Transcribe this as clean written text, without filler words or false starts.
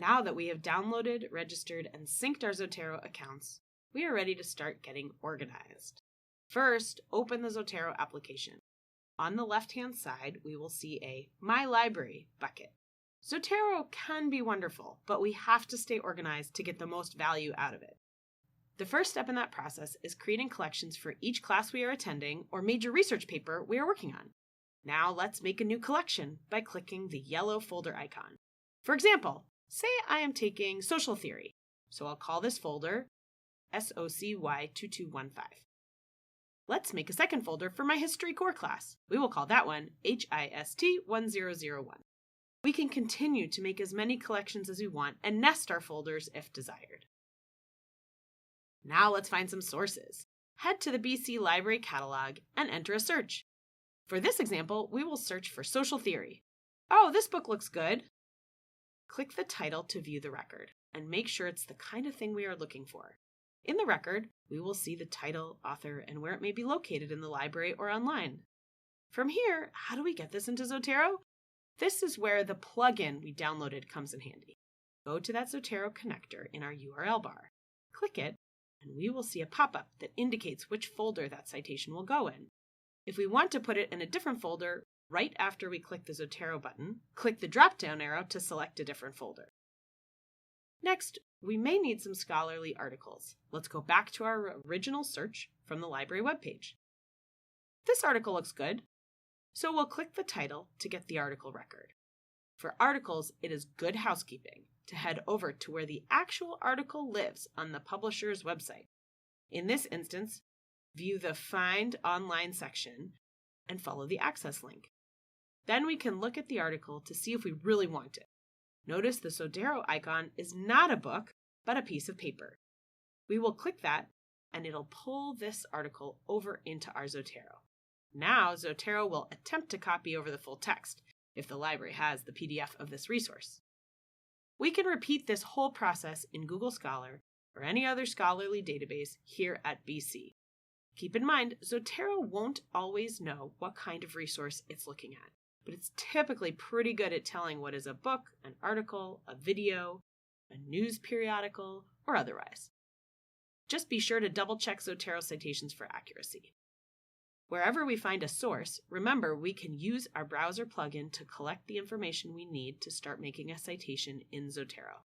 Now that we have downloaded, registered, and synced our Zotero accounts, we are ready to start getting organized. First, open the Zotero application. On the left-hand side, we will see a My Library bucket. Zotero can be wonderful, but we have to stay organized to get the most value out of it. The first step in that process is creating collections for each class we are attending or major research paper we are working on. Now let's make a new collection by clicking the yellow folder icon. For example, say I am taking social theory, so I'll call this folder SOCY2215. Let's make a second folder for my history core class. We will call that one HIST1001. We can continue to make as many collections as we want and nest our folders if desired. Now let's find some sources. Head to the BC Library catalog and enter a search. For this example, we will search for social theory. Oh, this book looks good. Click the title to view the record and make sure it's the kind of thing we are looking for. In the record, we will see the title, author, and where it may be located in the library or online. From here, how do we get this into Zotero? This is where the plugin we downloaded comes in handy. Go to that Zotero connector in our URL bar. Click it, and we will see a pop-up that indicates which folder that citation will go in. If we want to put it in a different folder, right after we click the Zotero button, click the drop-down arrow to select a different folder. Next, we may need some scholarly articles. Let's go back to our original search from the library webpage. This article looks good, so we'll click the title to get the article record. For articles, it is good housekeeping to head over to where the actual article lives on the publisher's website. In this instance, view the Find Online section and follow the access link. Then we can look at the article to see if we really want it. Notice the Zotero icon is not a book, but a piece of paper. We will click that, and it'll pull this article over into our Zotero. Now, Zotero will attempt to copy over the full text, if the library has the PDF of this resource. We can repeat this whole process in Google Scholar or any other scholarly database here at BC. Keep in mind, Zotero won't always know what kind of resource it's looking at, but it's typically pretty good at telling what is a book, an article, a video, a news periodical, or otherwise. Just be sure to double-check Zotero citations for accuracy. Wherever we find a source, remember we can use our browser plugin to collect the information we need to start making a citation in Zotero.